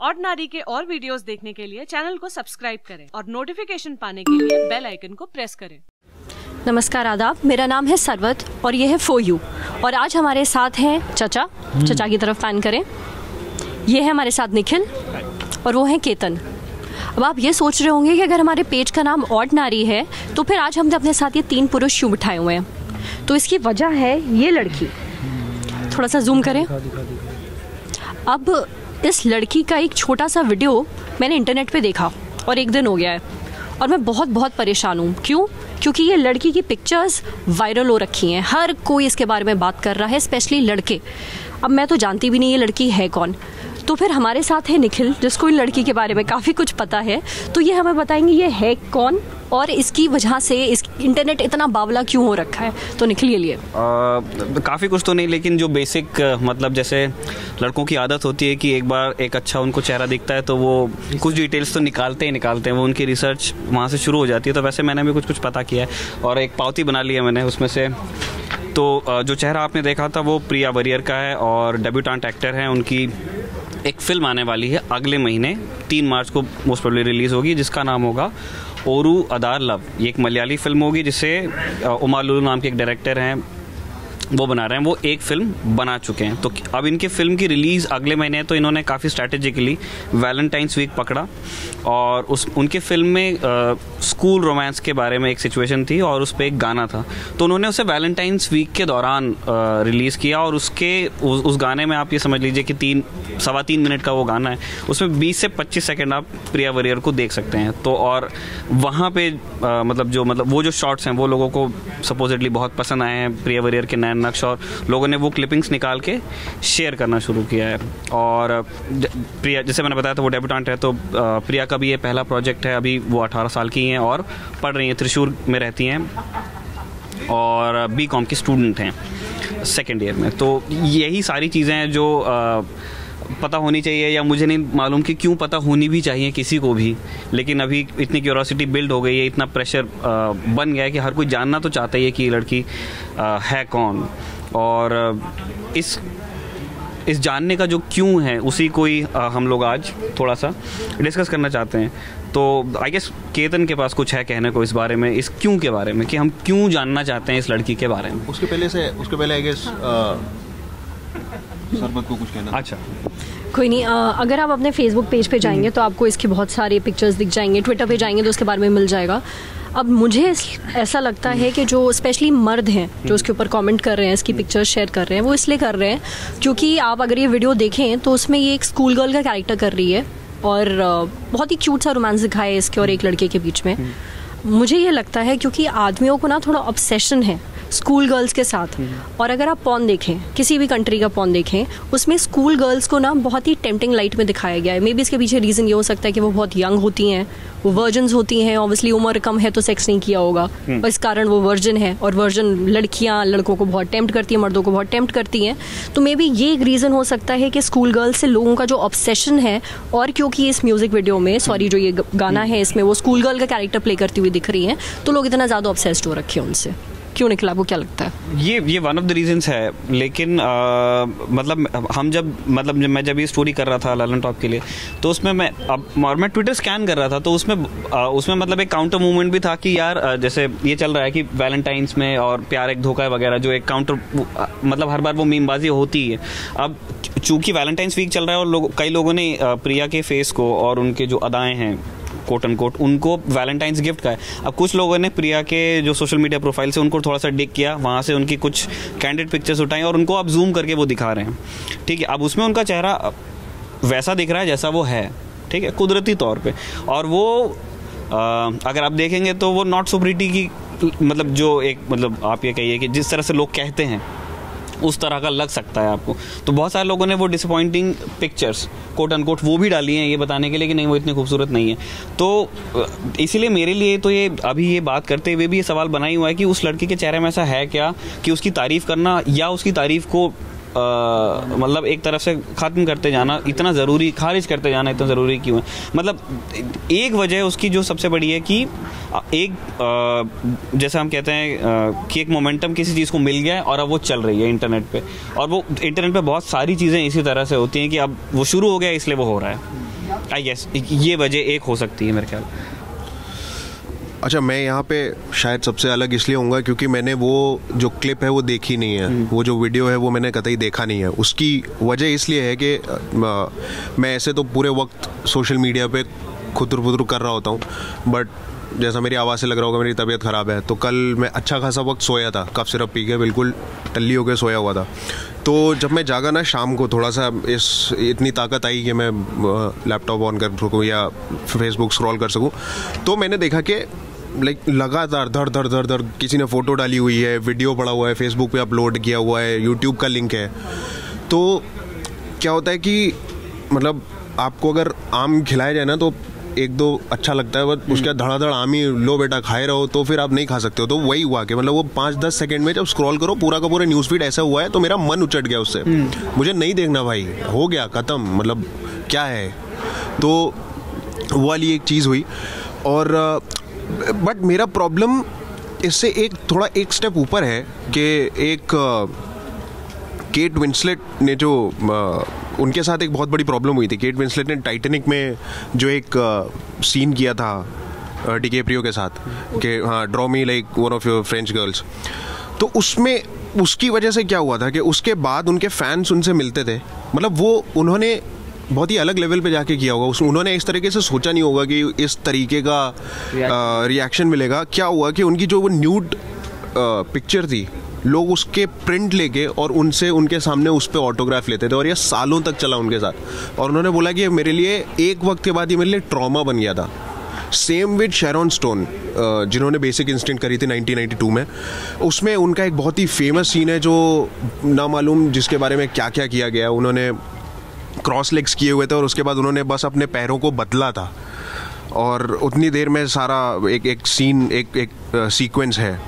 Ordinary के और videos देखने के लिए चैनल को सब्सक्राइब करें और नोटिफिकेशन पाने के लिए बेल आइकन को प्रेस करें। नमस्कार, आदाब। मेरा नाम है सरवत और ये है फॉर यू। और आज हमारे साथ हैं चचा की तरफ पैन करें। ये है हमारे साथ निखिल और वो है केतन। अब आप ये सोच रहे होंगे कि अगर हमारे पेज का नाम ऑर्डिनरी है तो फिर आज हमने अपने साथ ये 3 पुरुष क्यों बिठाए हुए हैं। तो इसकी वजह है ये लड़की। थोड़ा सा जूम करें। अब इस लड़की का एक छोटा सा वीडियो मैंने इंटरनेट पे देखा और 1 दिन हो गया है और मैं बहुत परेशान हूँ। क्यों? क्योंकि ये लड़की की पिक्चर्स वायरल हो रखी हैं। हर कोई इसके बारे में बात कर रहा है, स्पेशली लड़के। अब मैं तो जानती भी नहीं ये लड़की है कौन। तो फिर हमारे साथ है निखिल, जिसको इन लड़की के बारे में काफ़ी कुछ पता है। तो ये हमें बताएंगे ये है कौन और इसकी वजह से इस इंटरनेट इतना बावला क्यों हो रखा है। तो निखिल के लिए काफ़ी कुछ तो नहीं, लेकिन जो बेसिक मतलब जैसे लड़कों की आदत होती है कि एक बार एक अच्छा उनको चेहरा दिखता है तो वो कुछ डिटेल्स तो निकालते हैं। वो उनकी रिसर्च वहाँ से शुरू हो जाती है। तो वैसे मैंने भी कुछ पता किया है और एक पावती बना लिया मैंने उसमें से। तो जो चेहरा आपने देखा था वो प्रिया वारियर का है और डेब्यूटेंट एक्टर हैं। उनकी एक फिल्म आने वाली है अगले महीने 3 मार्च को मोस्ट प्रोबेबली रिलीज़ होगी, जिसका नाम होगा ओरू अदार लव। ये एक मलयाली फिल्म होगी जिसे उमा लुलु नाम के एक डायरेक्टर हैं वो बना रहे हैं। वो एक फिल्म बना चुके हैं। तो अब इनके फिल्म की रिलीज़ अगले महीने है। तो इन्होंने काफ़ी स्ट्रैटेजिकली वैलेंटाइंस वीक पकड़ा और उनके फिल्म में स्कूल रोमांस के बारे में एक सिचुएशन थी और उस पर एक गाना था। तो उन्होंने उसे वैलेंटाइंस वीक के दौरान रिलीज़ किया और उस गाने में आप ये समझ लीजिए कि 3.25 मिनट का वो गाना है। उसमें 20 से 25 सेकेंड आप प्रिया वारियर को देख सकते हैं। तो और वहाँ पे वो जो शॉट्स हैं वो लोगों को सपोजिटली बहुत पसंद आए हैं, प्रिया वारियर के नक्श, और लोगों ने वो क्लिपिंग्स निकाल के शेयर करना शुरू किया है। और प्रिया, जैसे मैंने बताया था, वो डेब्यूटेंट है। तो प्रिया का भी ये पहला प्रोजेक्ट है। अभी वो 18 साल की हैं और पढ़ रही हैं, त्रिशूर में रहती हैं और बीकॉम की स्टूडेंट हैं 2nd ईयर में। तो यही सारी चीज़ें हैं जो पता होनी चाहिए, या मुझे नहीं मालूम कि क्यों पता होनी भी चाहिए किसी को भी। लेकिन अभी इतनी क्यूरोसिटी बिल्ड हो गई है, इतना प्रेशर बन गया है कि हर कोई जानना तो चाहता ही है कि ये लड़की है कौन। और इस जानने का जो क्यों है उसी को ही हम लोग आज थोड़ा सा डिस्कस करना चाहते हैं। तो आई गेस केतन के पास कुछ है कहने को इस बारे में, इस क्यों के बारे में, कि हम क्यों जानना चाहते हैं इस लड़की के बारे में। उसके पहले आई गेस सरबत को कुछ कहना। अच्छा, कोई नहीं। अगर आप अपने फेसबुक पेज पे जाएंगे तो आपको इसकी बहुत सारी पिक्चर्स दिख जाएंगे। ट्विटर पे जाएंगे तो उसके बारे में मिल जाएगा। अब मुझे ऐसा लगता है कि जो स्पेशली मर्द हैं जो उसके ऊपर कमेंट कर रहे हैं, इसकी पिक्चर्स शेयर कर रहे हैं, वो इसलिए कर रहे हैं क्योंकि आप अगर ये वीडियो देखें तो उसमें ये एक स्कूल गर्ल का कैरेक्टर कर रही है और बहुत ही क्यूट सा रोमांस दिखाया है इसके और एक लड़के के बीच में। मुझे ये लगता है क्योंकि आदमियों को ना थोड़ा ऑब्सेशन है स्कूल गर्ल्स के साथ। और अगर आप पॉर्न देखें, किसी भी कंट्री का पॉर्न देखें, उसमें स्कूल गर्ल्स को ना बहुत ही टेम्पटिंग लाइट में दिखाया गया है। मे बी इसके पीछे रीज़न ये हो सकता है कि वो बहुत यंग होती हैं, वो वर्जन्स होती हैं। ऑब्वियसली उम्र कम है तो सेक्स नहीं किया होगा, इस कारण वो वर्जन है। और वर्जन लड़कियां लड़कों को बहुत टेम्प्ट करती हैं, मर्दों को बहुत टेम्प्ट करती हैं। तो मे बी ये एक रीज़न हो सकता है कि स्कूल गर्ल्स से लोगों का जो ऑब्सेशन है। और क्योंकि इस म्यूजिक वीडियो में जो ये गाना है इसमें वो स्कूल गर्ल का कैरेक्टर प्ले करती हुई दिख रही हैं, तो लोग इतना ज़्यादा ऑब्सेस्ड हो रखे हैं उनसे। क्यों निकला, आपको क्या लगता है? ये वन ऑफ द रीजंस है। लेकिन मैं जब ये स्टोरी कर रहा था ललन टॉप के लिए, तो उसमें मैं ट्विटर स्कैन कर रहा था। तो उसमें मतलब एक काउंटर मूवमेंट भी था कि यार जैसे ये चल रहा है कि वैलेंटाइंस में और प्यार एक धोखा वगैरह, जो एक काउंटर मतलब हर बार वो मीमबाजी होती है। अब चूंकि वैलेंटाइंस वीक चल रहा है और कई लोगों ने प्रिया के फेस को और उनके जो अदाएं हैं कोट एंड कोट उनको वैलेंटाइंस गिफ्ट का है। अब कुछ लोगों ने प्रिया के जो सोशल मीडिया प्रोफाइल से उनको थोड़ा सा डिग किया, वहाँ से उनकी कुछ कैंडिड पिक्चर्स उठाई और उनको अब जूम करके वो दिखा रहे हैं। ठीक है, अब उसमें उनका चेहरा वैसा दिख रहा है जैसा वो है, ठीक है, कुदरती तौर पे। और वो अगर आप देखेंगे तो वो नॉट सो प्रिटी की मतलब जो एक मतलब आप ये कहिए कि जिस तरह से लोग कहते हैं उस तरह का लग सकता है आपको। तो बहुत सारे लोगों ने वो डिसअपॉइंटिंग पिक्चर्स कोट अनकोट वो भी डाली हैं ये बताने के लिए कि नहीं वो इतनी खूबसूरत नहीं है। तो इसीलिए मेरे लिए तो ये अभी ये बात करते हुए भी ये सवाल बना ही हुआ है कि उस लड़की के चेहरे में ऐसा है क्या कि उसकी तारीफ़ करना या उसकी तारीफ़ को मतलब एक तरफ से ख़त्म करते जाना इतना ज़रूरी, खारिज करते जाना इतना ज़रूरी क्यों है? मतलब एक वजह उसकी जो सबसे बड़ी है कि एक जैसे हम कहते हैं कि एक मोमेंटम किसी चीज़ को मिल गया है और अब वो चल रही है इंटरनेट पे, और वो इंटरनेट पे बहुत सारी चीज़ें इसी तरह से होती हैं कि अब वो शुरू हो गया इसलिए वो हो रहा है। आई गेस ये वजह एक हो सकती है मेरे ख्याल। अच्छा, मैं यहाँ पे शायद सबसे अलग इसलिए होऊंगा क्योंकि मैंने वो जो क्लिप है वो देखी नहीं है, वो जो वीडियो है वो मैंने कतई देखा नहीं है। उसकी वजह इसलिए है कि मैं ऐसे तो पूरे वक्त सोशल मीडिया पे खुतर-फुतर कर रहा होता हूँ, बट जैसा मेरी आवाज़ से लग रहा होगा मेरी तबीयत ख़राब है। तो कल मैं अच्छा खासा वक्त सोया था, कफ सिरप पी के बिल्कुल टल्ली होकर सोया हुआ था। तो जब मैं जागा ना शाम को, थोड़ा सा इतनी ताकत आई कि मैं लैपटॉप ऑन कर सकूँ या फेसबुक स्क्रॉल कर सकूँ, तो मैंने देखा कि लगातार धड़ किसी ने फ़ोटो डाली हुई है, वीडियो पड़ा हुआ है, फेसबुक पे अपलोड किया हुआ है, यूट्यूब का लिंक है। तो क्या होता है कि मतलब आपको अगर आम खिलाया जाए ना तो एक दो अच्छा लगता है, बट उसके बाद धड़ाधड़ आम ही लो बेटा खाए रहो तो फिर आप नहीं खा सकते हो। तो वही हुआ कि मतलब वो 5-10 सेकंड में जब स्क्रॉल करो पूरा का पूरा न्यूज़ फीड ऐसा हुआ है, तो मेरा मन उचट गया उससे। मुझे नहीं देखना भाई, हो गया ख़त्म, मतलब क्या है। तो वो वाली एक चीज़ हुई। और बट मेरा प्रॉब्लम इससे थोड़ा एक स्टेप ऊपर है कि एक केट विंसलेट ने जो उनके साथ एक बहुत बड़ी प्रॉब्लम हुई थी। केट विंसलेट ने टाइटैनिक में जो एक सीन किया था डिकैप्रियो के साथ कि हाँ draw me like one of your French girls, तो उसमें उसकी वजह से क्या हुआ था कि उसके बाद उनके फैंस उनसे मिलते थे। मतलब वो उन्होंने बहुत ही अलग लेवल पे जाके किया होगा, उन्होंने इस तरीके से सोचा नहीं होगा कि इस तरीके का रिएक्शन मिलेगा। क्या हुआ कि उनकी जो वो न्यूड पिक्चर थी, लोग उसके प्रिंट लेके और उनसे उनके सामने उस पर ऑटोग्राफ लेते थे, और ये सालों तक चला उनके साथ। और उन्होंने बोला कि मेरे लिए एक वक्त के बाद ये मेरे लिए ट्रॉमा बन गया था। सेम विद शैरॉन स्टोन, जिन्होंने बेसिक इंस्टिंक्ट करी थी 1992 में। उसमें उनका एक बहुत ही फेमस सीन है जो ना मालूम जिसके बारे में क्या क्या किया गया। उन्होंने क्रॉस लेग्स किए हुए थे और उसके बाद उन्होंने बस अपने पैरों को बदला था, और उतनी देर में सारा एक सीन एक सीक्वेंस है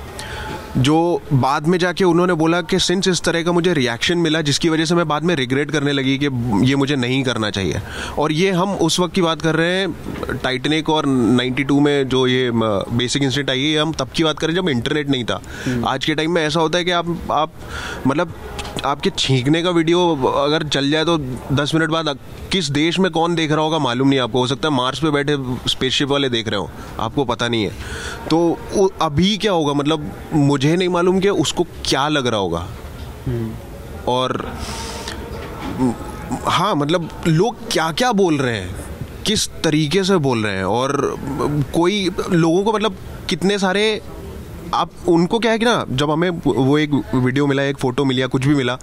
जो बाद में जाके उन्होंने बोला कि सिंस इस तरह का मुझे रिएक्शन मिला जिसकी वजह से मैं बाद में रिग्रेट करने लगी कि ये मुझे नहीं करना चाहिए। और ये हम उस वक्त की बात कर रहे हैं टाइटैनिक और 92 में जो ये बेसिक इंस्टिंक्ट आई है, हम तब की बात कर रहे हैं जब इंटरनेट नहीं था। आज के टाइम में ऐसा होता है कि आप मतलब आपके छींकने का वीडियो अगर चल जाए तो 10 मिनट बाद किस देश में कौन देख रहा होगा मालूम नहीं आपको। हो सकता है मार्स पे बैठे स्पेसशिप वाले देख रहे हो, आपको पता नहीं है। तो अभी क्या होगा, मतलब मुझे नहीं मालूम कि उसको क्या लग रहा होगा। और हाँ, मतलब लोग क्या क्या बोल रहे हैं, किस तरीके से बोल रहे हैं, और कोई लोगों को मतलब कितने सारे आप उनको क्या है कि ना, जब हमें वो एक वीडियो मिला, एक फ़ोटो मिली या कुछ भी मिला,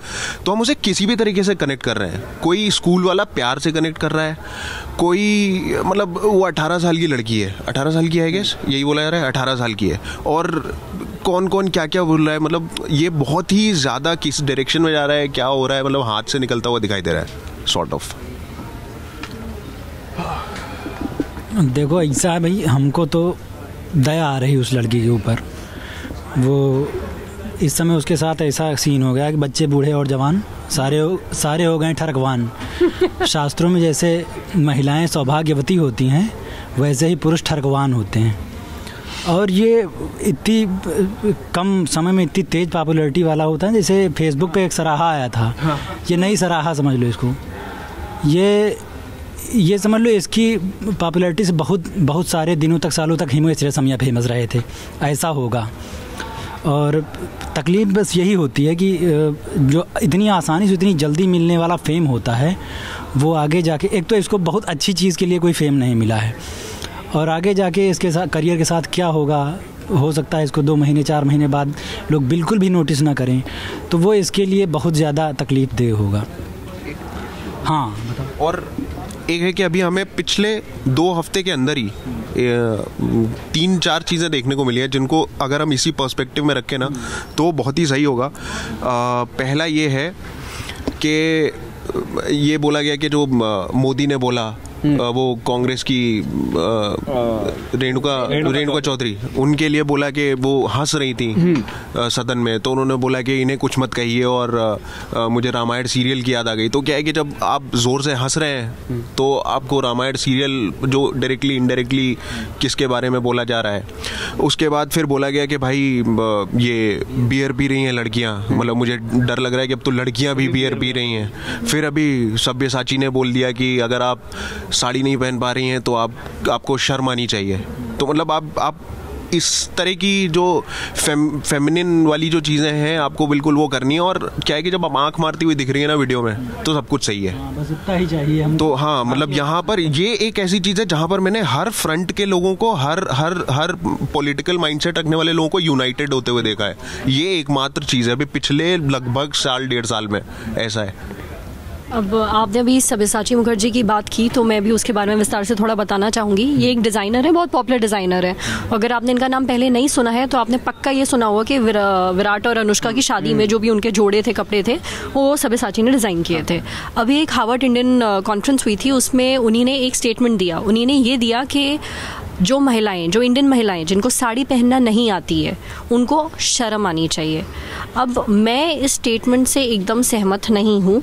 तो हम उसे किसी भी तरीके से कनेक्ट कर रहे हैं। कोई स्कूल वाला प्यार से कनेक्ट कर रहा है, कोई मतलब वो 18 साल की लड़की है, 18 साल की है गेस, यही बोला जा रहा है 18 साल की है, और कौन कौन क्या क्या बोल रहा है। मतलब ये बहुत ही ज़्यादा किस डायरेक्शन में जा रहा है, क्या हो रहा है, मतलब हाथ से निकलता हुआ दिखाई दे रहा है सॉर्ट ऑफ। देखो ऐसा है भाई, हमको तो दया आ रही उस लड़की के ऊपर। वो इस समय उसके साथ ऐसा सीन हो गया कि बच्चे बूढ़े और जवान सारे हो गए ठरकवान। शास्त्रों में जैसे महिलाएं सौभाग्यवती होती हैं, वैसे ही पुरुष ठरकवान होते हैं। और ये इतनी कम समय में इतनी तेज़ पॉपुलैरिटी वाला होता है। जैसे फेसबुक पे एक सराहा आया था, ये नई सराहा समझ लो इसको। ये समझ लो इसकी पॉपुलैरिटी से बहुत सारे दिनों तक, सालों तक हिमेश रेशमिया फेमस रहे थे, ऐसा होगा। और तकलीफ बस यही होती है कि जो इतनी आसानी से इतनी जल्दी मिलने वाला फेम होता है, वो आगे जाके, एक तो इसको बहुत अच्छी चीज़ के लिए कोई फेम नहीं मिला है, और आगे जाके इसके साथ करियर के साथ क्या होगा, हो सकता है इसको 2 महीने 4 महीने बाद लोग बिल्कुल भी नोटिस ना करें, तो वो इसके लिए बहुत ज़्यादा तकलीफ़देह होगा। हाँ बताओ। और एक है कि अभी हमें पिछले 2 हफ्ते के अंदर ही 3-4 चीज़ें देखने को मिली हैं जिनको अगर हम इसी पर्सपेक्टिव में रखें ना तो बहुत ही सही होगा। पहला ये है कि ये बोला गया कि जो मोदी ने बोला वो कांग्रेस की रेणुका चौधरी, उनके लिए बोला कि वो हंस रही थी सदन में, तो उन्होंने बोला कि इन्हें कुछ मत कहिए और मुझे रामायण सीरियल की याद आ गई। तो क्या है कि जब आप जोर से हंस रहे हैं तो आपको रामायण सीरियल जो डायरेक्टली इनडायरेक्टली किसके बारे में बोला जा रहा है। उसके बाद फिर बोला गया कि भाई ये बियर पी रही हैं लड़कियां, मतलब मुझे डर लग रहा है कि अब तो लड़कियां भी बियर पी रही हैं। फिर अभी सब्यसाची ने बोल दिया कि अगर आप साड़ी नहीं पहन पा रही हैं तो आपको शर्म आनी चाहिए। तो मतलब आप इस तरह की जो फेमिनिन वाली जो चीज़ें हैं आपको बिल्कुल वो करनी है। और क्या है कि जब आप आंख मारती हुई दिख रही है ना वीडियो में तो सब कुछ सही है, बस इतना ही चाहिए हम। तो हाँ, मतलब यहाँ पर ये एक ऐसी चीज़ है जहाँ पर मैंने हर फ्रंट के लोगों को, हर पॉलिटिकल माइंडसेट रखने वाले लोगों को यूनाइटेड होते हुए देखा है। ये एकमात्र चीज़ है अभी पिछले लगभग साल 1.5 साल में ऐसा है। अब आपने अभी सब्यसाची मुखर्जी की बात की तो मैं भी उसके बारे में विस्तार से थोड़ा बताना चाहूँगी। ये एक डिज़ाइनर है, बहुत पॉपुलर डिज़ाइनर है। अगर आपने इनका नाम पहले नहीं सुना है तो आपने पक्का ये सुना होगा कि विराट और अनुष्का की शादी में जो भी उनके जोड़े थे, कपड़े थे, वो सब्यसाची ने डिज़ाइन किए थे। अभी एक हार्वर्ड इंडियन कॉन्फ्रेंस हुई थी, उसमें उन्हीं ने एक स्टेटमेंट दिया। उन्हीं ने ये दिया कि जो महिलाएं, जो इंडियन महिलाएं जिनको साड़ी पहनना नहीं आती है, उनको शर्म आनी चाहिए। अब मैं इस स्टेटमेंट से एकदम सहमत नहीं हूँ।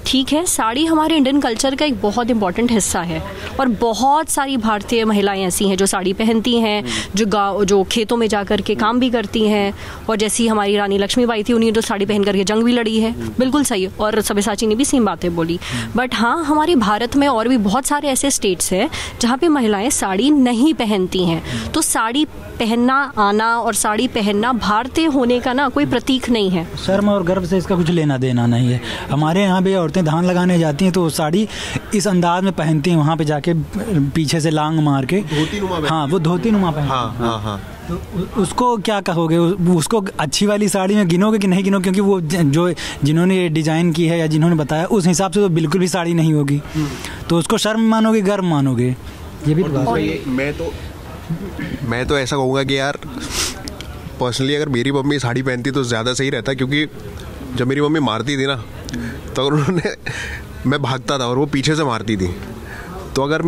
ठीक है, साड़ी हमारे इंडियन कल्चर का एक बहुत इंपॉर्टेंट हिस्सा है और बहुत सारी भारतीय महिलाएं ऐसी हैं जो साड़ी पहनती हैं, जो खेतों में जाकर के काम भी करती हैं। और जैसी हमारी रानी लक्ष्मीबाई थी, उन्हीं तो साड़ी पहन करके जंग भी लड़ी है, बिल्कुल सही। और सब्यसाची ने भी सेम बातें बोली। बट हाँ, हमारे भारत में और भी बहुत सारे ऐसे स्टेट्स हैं जहाँ पे महिलाएं साड़ी नहीं पहनती हैं। तो साड़ी पहनना आना और साड़ी पहनना भारतीय होने का ना कोई प्रतीक नहीं है। शर्म और गर्व से इसका कुछ लेना देना नहीं है। हमारे यहाँ भी औरतें धान लगाने जाती हैं तो साड़ी इस अंदाज में पहनती हैं, वहाँ पे जाके पीछे से लांग मार के, हाँ वो धोती नुमा पहनती हैं। हाँ। तो उसको क्या कहोगे? उसको अच्छी वाली साड़ी में गिनोगे कि नहीं गिनोगे? क्योंकि वो जो जिन्होंने ये डिज़ाइन की है या जिन्होंने बताया उस हिसाब से तो बिल्कुल भी साड़ी नहीं होगी। तो उसको शर्म मानोगे, गर्व मानोगे? ये भी मैं तो ऐसा कहूँगा कि यार पर्सनली अगर मेरी मम्मी साड़ी पहनती तो ज़्यादा सही रहता, क्योंकि जब मेरी मम्मी मारती थी ना तो मैं भागता था और वो पीछे से मारती थी। तो अगर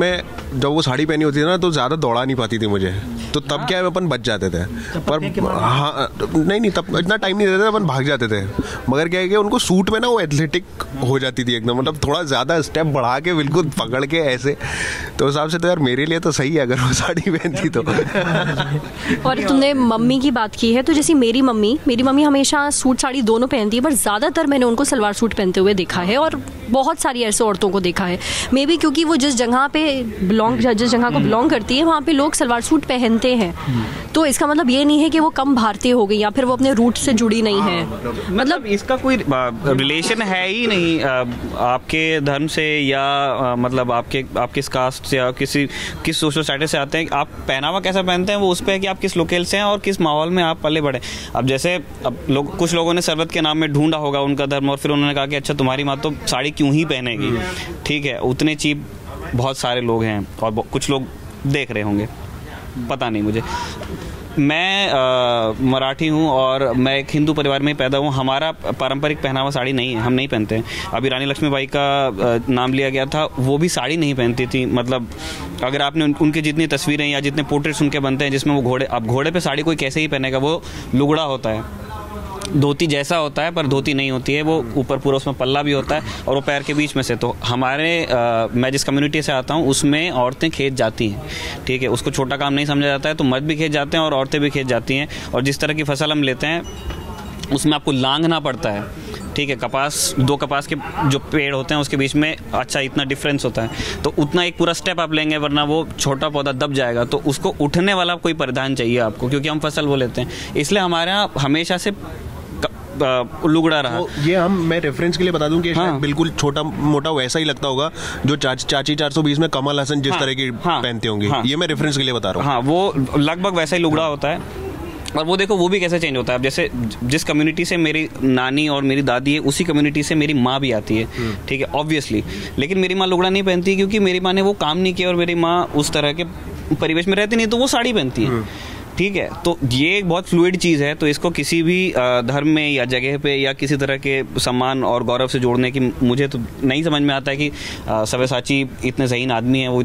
जब वो साड़ी पहनी होती थी ना तो ज़्यादा दौड़ा नहीं पाती थी मुझे, तो तब क्या है अपन बच जाते थे। पर हाँ, नहीं तब इतना टाइम नहीं देते थे, अपन भाग जाते थे। मगर क्या है कि उनको सूट में ना वो एथलेटिक हो जाती थी एकदम, मतलब थोड़ा ज़्यादा स्टेप बढ़ा के बिल्कुल पकड़ के ऐसे। तो उस हिसाब से तो यार मेरे लिए तो सही है अगर वो साड़ी पहनती तो। और तुमने मम्मी की बात की है, तो जैसे मेरी मम्मी हमेशा सूट साड़ी दोनों पहनती है, पर ज़्यादातर मैंने उनको सलवार सूट पहनते हुए देखा है और बहुत सारी ऐसे औरतों को देखा है। मे बी क्योंकि वो जिस जगह को बिलोंग करती है वहाँ पे लोग सलवार सूट पहनते हैं। तो इसका मतलब ये नहीं है कि वो कम भारतीय हो गई या फिर वो अपने रूट से जुड़ी नहीं है। मतलब इसका कोई रिलेशन है ही नहीं आपके धर्म से या मतलब आपके किस कास्ट से या किस सोशल स्टेटस से आते हैं। आप पहनावा कैसा पहनते हैं वो उस पर है कि आप किस लोकेल से हैं और किस माहौल में आप पले बढ़े। अब जैसे कुछ लोगों ने सरबत के नाम में ढूंढा होगा उनका धर्म और फिर उन्होंने कहा कि अच्छा तुम्हारी माँ तो साड़ी क्यों ही पहनेगी। ठीक है, उतने चीप बहुत सारे लोग हैं और कुछ लोग देख रहे होंगे, पता नहीं मुझे। मैं मराठी हूँ और मैं एक हिंदू परिवार में ही पैदा हूँ। हमारा पारंपरिक पहनावा साड़ी नहीं है, हम नहीं पहनते हैं। अभी रानी लक्ष्मीबाई का नाम लिया गया था, वो भी साड़ी नहीं पहनती थी। मतलब अगर आपने उनकी जितनी तस्वीरें या जितने पोर्ट्रेट्स उनके बनते हैं जिसमें वो घोड़े पे साड़ी कोई कैसे ही पहनेगा, वो लुगड़ा होता है, धोती जैसा होता है पर धोती नहीं होती है, वो ऊपर पूरा उसमें पल्ला भी होता है और वो पैर के बीच में से। तो हमारे मैं जिस कम्युनिटी से आता हूँ उसमें औरतें खेत जाती हैं। ठीक है, उसको छोटा काम नहीं समझा जाता है, तो मर्द भी खेत जाते हैं और औरतें भी खेत जाती हैं। और जिस तरह की फसल हम लेते हैं उसमें आपको लांघना पड़ता है। ठीक है, दो कपास के जो पेड़ होते हैं उसके बीच में अच्छा इतना डिफरेंस होता है, तो उतना एक पूरा स्टेप आप लेंगे, वरना वो छोटा पौधा दब जाएगा। तो उसको उठने वाला कोई परिधान चाहिए आपको, क्योंकि हम फसल वो लेते हैं। इसलिए हमारे यहाँ हमेशा से लुगड़ा रहा। तो ये मैं रेफरेंस के लिए बता दूं कि शायद बिल्कुल छोटा मोटा वैसा ही लगता होगा जो चाची 420 में कमल हसन जिस तरह की पहनती होंगी। ये मैं रेफरेंस के लिए बता रहा हूँ। हाँ, वो लगभग वैसा ही लुगड़ा होता है। और वो देखो वो भी कैसे चेंज होता है। अब जैसे जिस कम्युनिटी से मेरी नानी और मेरी दादी है उसी कम्युनिटी से मेरी माँ भी आती है। ठीक है, ऑब्वियसली। लेकिन मेरी माँ लुगड़ा नहीं पहनती क्योंकि मेरी माँ ने वो काम नहीं किया और मेरी माँ उस तरह के परिवेश में रहती नहीं, तो वो साड़ी पहनती है। ठीक है, तो ये एक बहुत फ्लूइड चीज़ है, तो इसको किसी भी धर्म में या जगह पे या किसी तरह के सम्मान और गौरव से जोड़ने की मुझे तो नहीं समझ में आता है कि सव्यसाची इतने ज़हीन आदमी हैं, वो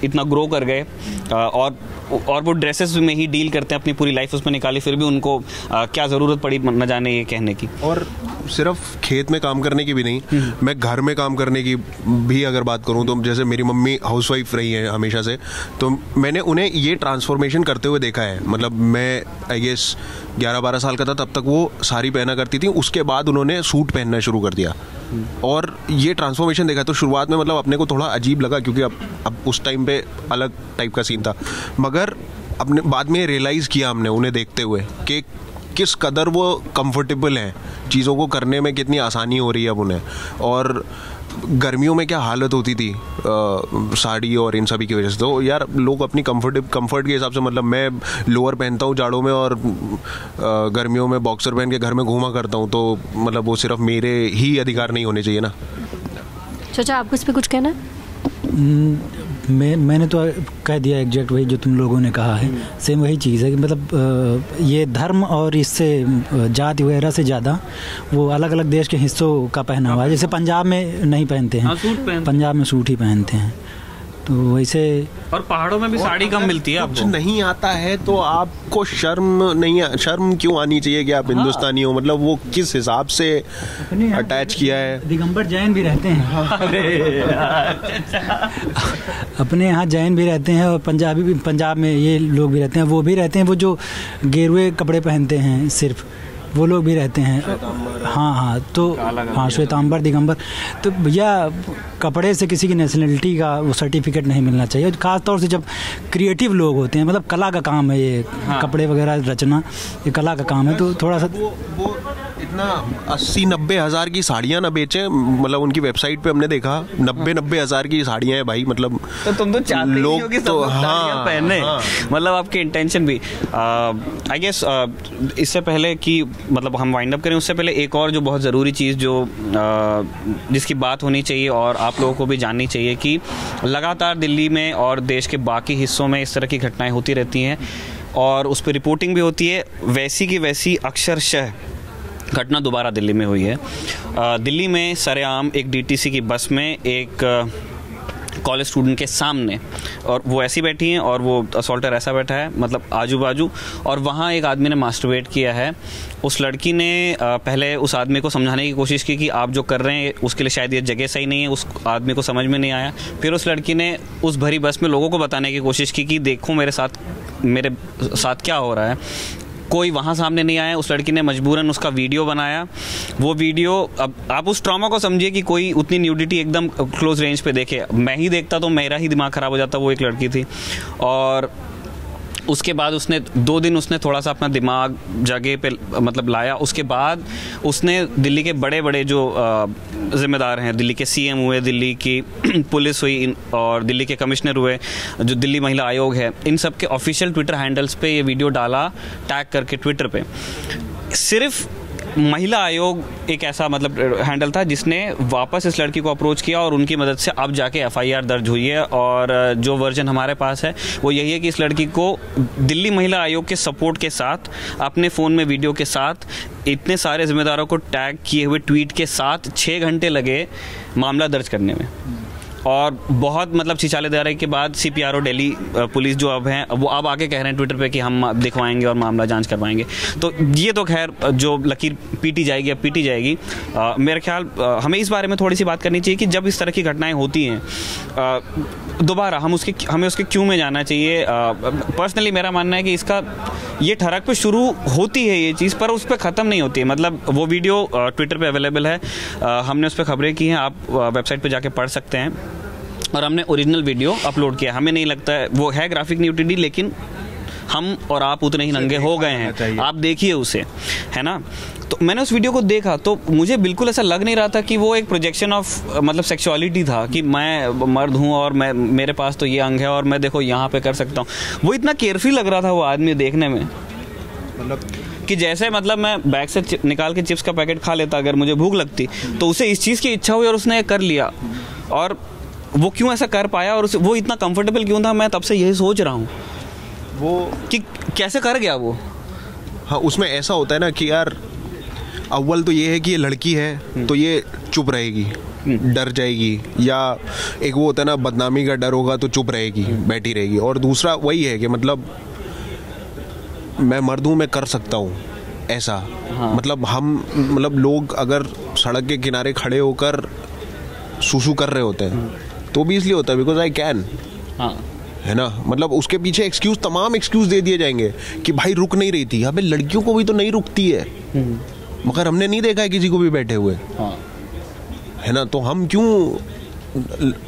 इतना ग्रो कर गए और वो ड्रेसेस में ही डील करते हैं, अपनी पूरी लाइफ उसमें निकाली, फिर भी उनको क्या ज़रूरत पड़ी न जाने ये कहने की। और सिर्फ खेत में काम करने की भी नहीं, मैं घर में काम करने की भी अगर बात करूं तो जैसे मेरी मम्मी हाउसवाइफ रही है हमेशा से, तो मैंने उन्हें ये ट्रांसफॉर्मेशन करते हुए देखा है। मतलब मैं आई गेस 11-12 साल का था, तब तक वो साड़ी पहना करती थी, उसके बाद उन्होंने सूट पहनना शुरू कर दिया और ये ट्रांसफॉर्मेशन देखा। तो शुरुआत में मतलब अपने को थोड़ा अजीब लगा क्योंकि अब उस टाइम पे अलग टाइप का सीन था, मगर अपने बाद में रियलाइज़ किया हमने उन्हें देखते हुए कि किस कदर वो कंफर्टेबल हैं, चीज़ों को करने में कितनी आसानी हो रही है अब उन्हें। और गर्मियों में क्या हालत होती थी साड़ी और इन सभी की वजह से, तो यार लोग अपनी कंफर्ट के हिसाब से, मतलब मैं लोअर पहनता हूँ जाड़ों में और गर्मियों में बॉक्सर पहन के घर में घूमा करता हूँ, तो मतलब वो सिर्फ मेरे ही अधिकार नहीं होने चाहिए ना। चाचा आपको इस पर कुछ कहना है? मैंने तो कह दिया एग्जैक्ट वही जो तुम लोगों ने कहा है, सेम वही चीज़ है कि मतलब ये धर्म और इससे जाति वगैरह से ज़्यादा वो अलग अलग देश के हिस्सों का पहना हुआ है। जैसे पंजाब में नहीं पहनते हैं, पंजाब में सूट ही पहनते हैं, तो वैसे और पहाड़ों में भी साड़ी कम मिलती है। कुछ नहीं आता है तो आपको शर्म क्यों आनी चाहिए कि आप हिंदुस्तानी हो? मतलब वो किस हिसाब से अटैच किया है। दिगंबर जैन भी रहते हैं अपने यहाँ जैन भी रहते हैं और पंजाब में ये लोग भी रहते हैं, वो भी रहते हैं, वो जो गेरुए कपड़े पहनते हैं सिर्फ वो लोग भी रहते हैं। हाँ, तो हाँ, श्वेतांबर दिगंबर। तो भैया कपड़े से किसी की नेशनलिटी का वो सर्टिफिकेट नहीं मिलना चाहिए, खास तौर से जब क्रिएटिव लोग होते हैं, मतलब कला का काम है ये। हाँ। कपड़े वगैरह रचना ये कला का काम है, तो थोड़ा सा वो इतना 80-90 हज़ार की साड़ियाँ ना बेचें, मतलब उनकी वेबसाइट पे हमने देखा 90 हज़ार की साड़ियाँ हैं भाई। मतलब तो तुम तो चाहते लोग कि तो हाँ, पहने। हाँ। मतलब आपके इंटेंशन भी आई गेस इससे पहले कि मतलब हम वाइंड अप करें उससे पहले एक और जो बहुत ज़रूरी चीज़ जो जिसकी बात होनी चाहिए और आप लोगों को भी जाननी चाहिए कि लगातार दिल्ली में और देश के बाकी हिस्सों में इस तरह की घटनाएं होती रहती हैं और उस पर रिपोर्टिंग भी होती है। वैसी की वैसी अक्षरशः घटना दोबारा दिल्ली में हुई है। दिल्ली में सरेआम एक डीटीसी की बस में एक कॉलेज स्टूडेंट के सामने, और वो ऐसी बैठी हैं और वो असॉल्टर ऐसा बैठा है, मतलब आजू बाजू, और वहाँ एक आदमी ने मास्टरबेट किया है। उस लड़की ने पहले उस आदमी को समझाने की कोशिश की कि आप जो कर रहे हैं उसके लिए शायद ये जगह सही नहीं है, उस आदमी को समझ में नहीं आया। फिर उस लड़की ने उस भरी बस में लोगों को बताने की कोशिश की कि देखो मेरे साथ क्या हो रहा है। कोई वहाँ सामने नहीं आया। उस लड़की ने मजबूरन उसका वीडियो बनाया। वो वीडियो, अब आप उस ट्रॉमा को समझिए कि कोई उतनी न्यूडिटी एकदम क्लोज रेंज पे देखे। मैं ही देखता तो मेरा ही दिमाग ख़राब हो जाता। वो एक लड़की थी और उसके बाद उसने 2 दिन उसने थोड़ा सा अपना दिमाग जगह पे मतलब लाया। उसके बाद उसने दिल्ली के बड़े बड़े जो ज़िम्मेदार हैं, दिल्ली के सीएम हुए, दिल्ली की पुलिस हुई और दिल्ली के कमिश्नर हुए, जो दिल्ली महिला आयोग है, इन सब के ऑफिशियल ट्विटर हैंडल्स पे ये वीडियो डाला टैग करके ट्विटर पे। सिर्फ महिला आयोग एक ऐसा मतलब हैंडल था जिसने वापस इस लड़की को अप्रोच किया और उनकी मदद से अब जाके एफआईआर दर्ज हुई है। और जो वर्जन हमारे पास है वो यही है कि इस लड़की को दिल्ली महिला आयोग के सपोर्ट के साथ, अपने फ़ोन में वीडियो के साथ, इतने सारे जिम्मेदारों को टैग किए हुए ट्वीट के साथ 6 घंटे लगे मामला दर्ज करने में। और बहुत मतलब छिछालेदारी के बाद सीपीआरओ दिल्ली पुलिस जो अब हैं वो अब आके कह रहे हैं ट्विटर पे कि हम दिखवाएंगे और मामला जांच करवाएंगे। तो ये तो खैर जो लकीर पीटी जाएगी अब पीटी जाएगी। मेरे ख्याल हमें इस बारे में थोड़ी सी बात करनी चाहिए कि जब इस तरह की घटनाएं होती हैं दोबारा हमें उसके क्यों में जाना चाहिए। पर्सनली मेरा मानना है कि इसका ये ठरक पे शुरू होती है ये चीज़, पर उस पर ख़त्म नहीं होती है। मतलब वो वीडियो ट्विटर पे अवेलेबल है, हमने उस पर खबरें की हैं, आप वेबसाइट पे जाके पढ़ सकते हैं। और हमने ओरिजिनल वीडियो अपलोड किया। हमें नहीं लगता है वो है ग्राफिक न्यूडिटी, लेकिन हम और आप उतने ही नंगे हो गए हैं। आप देखिए उसे, है ना। तो मैंने उस वीडियो को देखा तो मुझे बिल्कुल ऐसा लग नहीं रहा था कि वो एक प्रोजेक्शन ऑफ मतलब सेक्सुअलिटी था कि मैं मर्द हूँ और मेरे पास तो ये अंग है और मैं देखो यहाँ पे कर सकता हूँ। वो इतना केयरफुल लग रहा था वो आदमी देखने में, मतलब कि जैसे मतलब मैं बैग से निकाल के चिप्स का पैकेट खा लेता अगर मुझे भूख लगती, तो उसे इस चीज़ की इच्छा हुई और उसने कर लिया। और वो क्यों ऐसा कर पाया और वो इतना कंफर्टेबल क्यों था, मैं तब से यही सोच रहा हूँ वो कि कैसे कर गया वो? हाँ, उसमें ऐसा होता है ना कि यार अव्वल तो ये है कि ये लड़की है तो ये चुप रहेगी, डर जाएगी, या एक वो होता है ना बदनामी का डर होगा तो चुप रहेगी, बैठी रहेगी। और दूसरा वही है कि मतलब मैं मर्द हूँ, मैं कर सकता हूँ ऐसा। हाँ। मतलब लोग अगर सड़क के किनारे खड़े होकर सुसु कर रहे होते हैं तो भी इसलिए होता है बिकॉज आई कैन। हाँ, है ना, मतलब उसके पीछे तमाम एक्सक्यूज दे दिए जाएंगे कि भाई रुक नहीं रही थी। अबे लड़कियों को भी तो नहीं रुकती है, मगर हमने नहीं देखा है किसी को भी बैठे हुए। हाँ। है ना, तो हम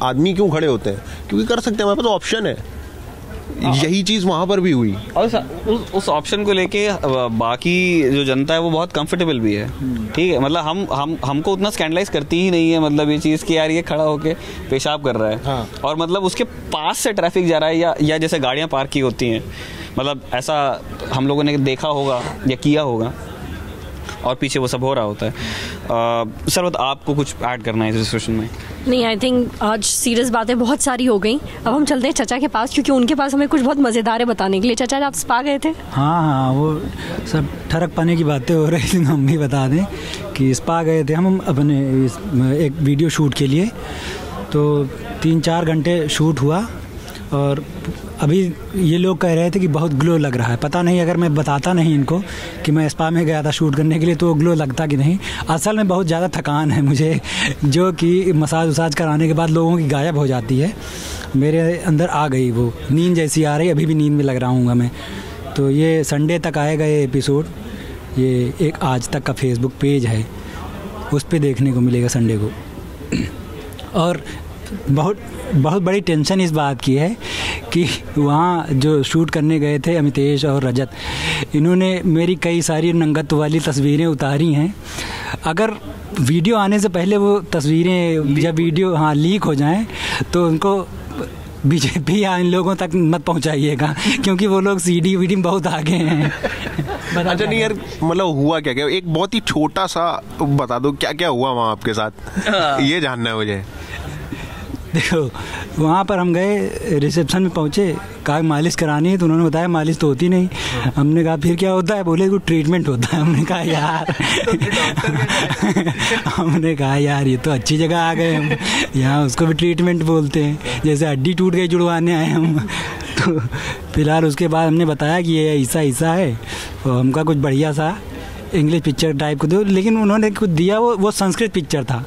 आदमी क्यों खड़े होते हैं? क्योंकि कर सकते हैं, हमारे पास ऑप्शन है। यही चीज वहां पर भी हुई। और उस ऑप्शन को लेके बाकी जो जनता है वो बहुत कंफर्टेबल भी है। ठीक है, मतलब हमको उतना स्कैंडलाइज करती ही नहीं है, मतलब ये चीज़ कि यार ये खड़ा होके पेशाब कर रहा है। हाँ। और मतलब उसके पास से ट्रैफिक जा रहा है या जैसे गाड़ियाँ पार्क की होती हैं, मतलब ऐसा हम लोगों ने देखा होगा या किया होगा, और पीछे वो सब हो रहा होता है। सरवत, आपको कुछ ऐड करना है इस डिस्कशन में? नहीं, आई थिंक आज सीरियस बातें बहुत सारी हो गई। अब हम चलते हैं चचा के पास, क्योंकि उनके पास हमें कुछ बहुत मज़ेदार है बताने के लिए। चचा, आप स्पा गए थे? हाँ, वो सब ठरक पाने की बातें हो रही थी, हम भी बता दें कि स्पा गए थे हम अपने एक वीडियो शूट के लिए। तो 3-4 घंटे शूट हुआ और अभी ये लोग कह रहे थे कि बहुत ग्लो लग रहा है। पता नहीं अगर मैं बताता नहीं इनको कि मैं स्पा में गया था शूट करने के लिए तो ग्लो लगता कि नहीं। असल में बहुत ज़्यादा थकान है मुझे, जो कि मसाज वसाज कराने के बाद लोगों की गायब हो जाती है। मेरे अंदर आ गई वो नींद जैसी आ रही, अभी भी नींद में लग रहा हूँगा मैं। तो ये संडे तक आएगा ये एपिसोड। ये एक आज तक का फेसबुक पेज है, उस पर देखने को मिलेगा संडे को। और बहुत बड़ी टेंशन इस बात की है कि वहाँ जो शूट करने गए थे अमितेश और रजत, इन्होंने मेरी कई सारी नंगत वाली तस्वीरें उतारी हैं। अगर वीडियो आने से पहले वो तस्वीरें जब वीडियो लीक हो जाएं तो उनको बीजेपी या इन लोगों तक मत पहुंचाइएगा, क्योंकि वो लोग सीडी वीडी में बहुत आगे हैं। अच्छा, नहीं यार, मतलब हुआ क्या? एक बहुत ही छोटा सा बता दो, क्या क्या हुआ वहाँ आपके साथ, ये जानना है मुझे। देखो, वहाँ पर हम गए, रिसेप्शन में पहुँचे, कहा मालिश करानी है, तो उन्होंने बताया मालिश तो होती नहीं। हमने कहा फिर क्या होता है? बोले कोई ट्रीटमेंट होता है। हमने कहा यार हमने कहा यार ये तो अच्छी जगह आ गए हम, यहाँ उसको भी ट्रीटमेंट बोलते हैं, जैसे हड्डी टूट गई जुड़वाने आए हम। तो फिलहाल उसके बाद हमने बताया कि ये ऐसा है, और हमका कुछ बढ़िया सा इंग्लिश पिक्चर टाइप को दो। लेकिन उन्होंने कुछ दिया, वो संस्कृत पिक्चर था,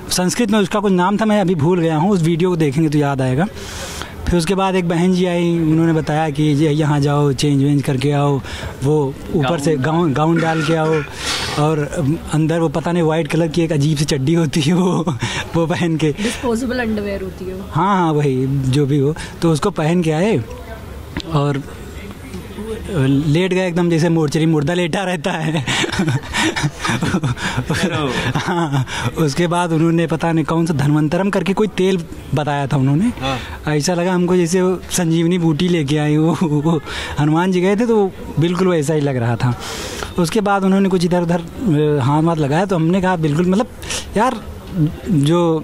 संस्कृत में उसका कुछ नाम था, मैं अभी भूल गया हूँ। उस वीडियो को देखेंगे तो याद आएगा। फिर उसके बाद एक बहन जी आई, उन्होंने बताया कि यहाँ जाओ, चेंज वेंज करके आओ, वो ऊपर से गाउन डाल के आओ, और अंदर वो पता नहीं वाइट कलर की एक अजीब सी चड्डी होती है वो पहन के, डिस्पोजेबल अंडरवेयर होती है। हाँ, वही जो भी हो, तो उसको पहन के आए और लेट गए एकदम, जैसे मोर्चरी मुर्दा लेटा रहता है। हाँ, उसके बाद उन्होंने पता नहीं कौन सा धनवंतरम करके कोई तेल बताया था उन्होंने। ऐसा लगा हमको जैसे संजीवनी बूटी लेके आई वो हनुमान जी गए थे, तो बिल्कुल वैसा ही लग रहा था। उसके बाद उन्होंने कुछ इधर उधर हाथ लगाया, तो हमने कहा बिल्कुल, मतलब यार जो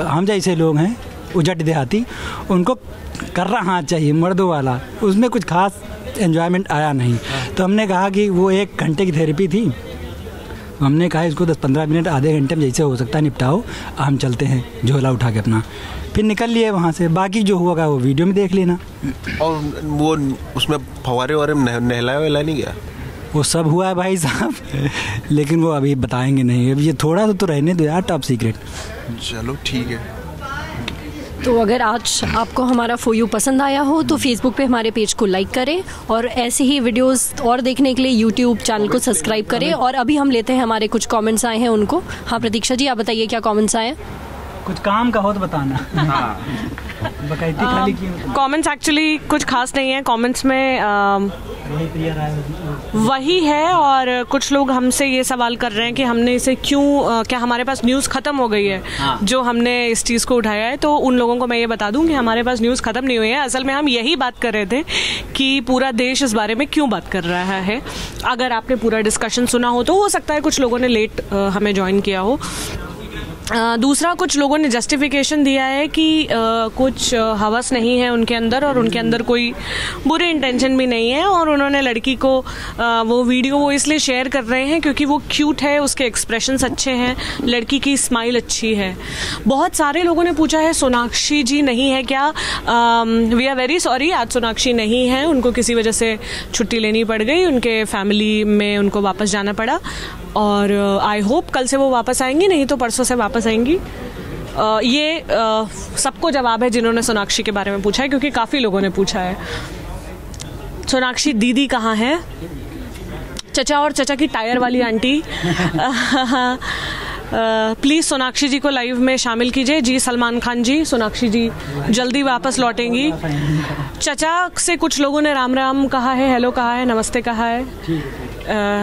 हम जैसे लोग हैं उजट देहाती, उनको कर रहा हाथ चाहिए मर्दों वाला, उसमें कुछ खास एंजॉयमेंट आया नहीं। तो हमने कहा कि वो 1 घंटे की थेरेपी थी, हमने कहा इसको 10-15 मिनट आधे घंटे में जैसे हो सकता है निपटाओ, हम चलते हैं झोला उठा के अपना। फिर निकल लिए वहाँ से। बाकी जो हुआ वो वीडियो में देख लेना। और वो उसमें फवारे वारे नहलाया वहलाया नहीं गया? वो सब हुआ है भाई साहब, लेकिन वो अभी बताएंगे नहीं। अब ये थोड़ा सा तो रहने दो यार, टॉप सीक्रेट। चलो ठीक है। तो अगर आज आपको हमारा फॉर यू पसंद आया हो तो फेसबुक पे हमारे पेज को लाइक करें, और ऐसे ही वीडियोस और देखने के लिए यूट्यूब चैनल को सब्सक्राइब करें। और अभी हम लेते हैं, हमारे कुछ कमेंट्स आए हैं उनको। हाँ प्रतीक्षा जी, आप बताइए क्या कमेंट्स आए हैं? कुछ काम का हो तो बताना। हाँ। कमेंट्स एक्चुअली कुछ खास नहीं है। कमेंट्स में वही है, और कुछ लोग हमसे ये सवाल कर रहे हैं कि हमने इसे क्यों, क्या हमारे पास न्यूज़ ख़त्म हो गई है जो हमने इस चीज़ को उठाया है। तो उन लोगों को मैं ये बता दूं कि हमारे पास न्यूज़ ख़त्म नहीं हुई है। असल में हम यही बात कर रहे थे कि पूरा देश इस बारे में क्यों बात कर रहा है। अगर आपने पूरा डिस्कशन सुना हो तो हो सकता है कुछ लोगों ने लेट हमें ज्वाइन किया हो। दूसरा, कुछ लोगों ने जस्टिफिकेशन दिया है कि कुछ हवस नहीं है उनके अंदर और उनके अंदर कोई बुरे इंटेंशन भी नहीं है, और उन्होंने लड़की को वो वीडियो वो इसलिए शेयर कर रहे हैं क्योंकि वो क्यूट है, उसके एक्सप्रेशंस अच्छे हैं, लड़की की स्माइल अच्छी है। बहुत सारे लोगों ने पूछा है सोनाक्षी जी नहीं है क्या? वी आर वेरी सॉरी, आज सोनाक्षी नहीं है, उनको किसी वजह से छुट्टी लेनी पड़ गई, उनके फैमिली में उनको वापस जाना पड़ा, और आई होप कल से वो वापस आएंगी, नहीं तो परसों से वापस आएंगी। ये सबको जवाब है जिन्होंने सोनाक्षी के बारे में पूछा है, क्योंकि काफ़ी लोगों ने पूछा है। सोनाक्षी दीदी कहाँ है? चचा और चचा की टायर वाली आंटी प्लीज़ सोनाक्षी जी को लाइव में शामिल कीजिए। जी सलमान खान जी, सोनाक्षी जी जल्दी वापस लौटेंगी। चचा से कुछ लोगों ने राम राम कहा है, हेलो कहा है, नमस्ते कहा है।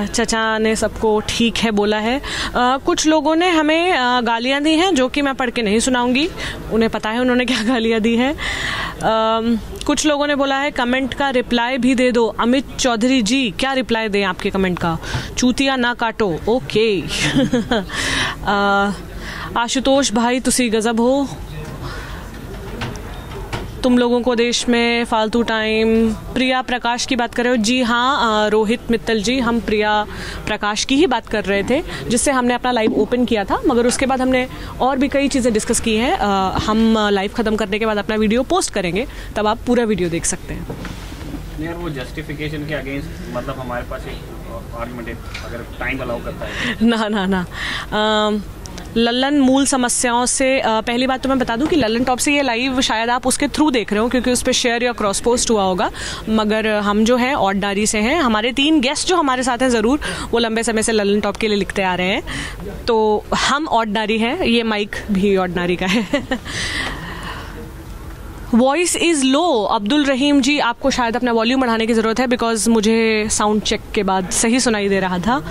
चचा ने सबको ठीक है बोला है। कुछ लोगों ने हमें गालियां दी हैं, जो कि मैं पढ़ के नहीं सुनाऊंगी, उन्हें पता है उन्होंने क्या गालियां दी है। कुछ लोगों ने बोला है कमेंट का रिप्लाई भी दे दो। अमित चौधरी जी, क्या रिप्लाई दें आपके कमेंट का? चूतिया ना काटो, ओके। आशुतोष भाई तुसी गजब हो, तुम लोगों को देश में फालतू टाइम। प्रिया प्रकाश की बात कर रहे हो? जी हाँ रोहित मित्तल जी, हम प्रिया प्रकाश की ही बात कर रहे थे, जिससे हमने अपना लाइव ओपन किया था, मगर उसके बाद हमने और भी कई चीज़ें डिस्कस की हैं। हम लाइव ख़त्म करने के बाद अपना वीडियो पोस्ट करेंगे, तब आप पूरा वीडियो देख सकते हैं। यार वो जस्टिफिकेशन के अगेंस्ट मतलब हमारे पास एक आर्गुमेंट है, अगर टाइम अलाउ करता है। ना लल्लन मूल समस्याओं से पहली बात तो मैं बता दूं कि लल्लन टॉप से ये लाइव शायद आप उसके थ्रू देख रहे हो, क्योंकि उस पर शेयर या क्रॉस पोस्ट हुआ होगा, मगर हम जो हैं ऑर्डनारी से हैं। हमारे 3 गेस्ट जो हमारे साथ हैं ज़रूर, वो लंबे समय से लल्लन टॉप के लिए लिखते आ रहे हैं, तो हम ऑर्डनारी हैं। ये माइक भी ऑर्डनारी का है। वॉइस इज़ लो, अब्दुल रहीम जी आपको शायद अपना वॉल्यूम बढ़ाने की ज़रूरत है, बिकॉज मुझे साउंड चेक के बाद सही सुनाई दे रहा था।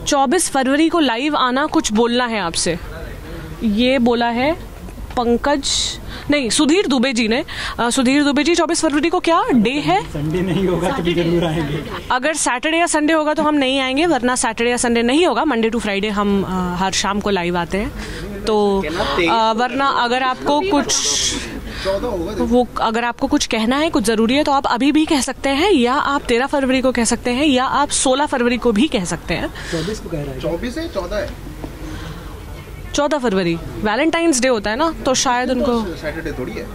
24 फरवरी को लाइव आना, कुछ बोलना है आपसे, ये बोला है पंकज, नहीं सुधीर दुबे जी ने। सुधीर दुबे जी 24 फरवरी को क्या डे है? संडे नहीं होगा तो जरूर आएंगे। अगर सैटरडे या संडे होगा तो हम नहीं आएंगे, वरना सैटरडे या संडे नहीं होगा, मंडे टू फ्राइडे हम हर शाम को लाइव आते हैं। तो वरना अगर आपको कुछ कहना है, कुछ ज़रूरी है, तो आप अभी भी कह सकते हैं, या आप 13 फरवरी को कह सकते हैं, या आप 16 फरवरी को भी कह सकते हैं। 24 को कह रहा है। 24 है, 14 है। 14 फरवरी वैलेंटाइंस डे होता है ना, तो शायद उनको सैटरडे थोड़ी है,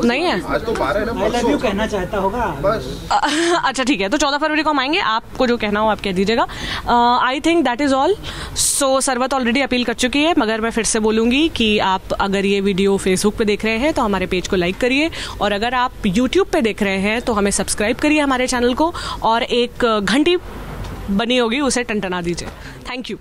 नहीं है। आज तो 12 है ना, I love you कहना चाहता होगा बस। अच्छा ठीक है, तो 14 फरवरी को हम आएंगे, आपको जो कहना हो आप कह दीजिएगा। I think that is all. So Sarwat already appeal कर चुकी है, मगर मैं फिर से बोलूँगी कि आप अगर ये वीडियो फेसबुक पे देख रहे हैं तो हमारे पेज को लाइक करिए, और अगर आप यूट्यूब पे देख रहे हैं तो हमें सब्सक्राइब करिए हमारे चैनल को, और एक घंटी बनी होगी उसे टनटना दीजिए। Thank you.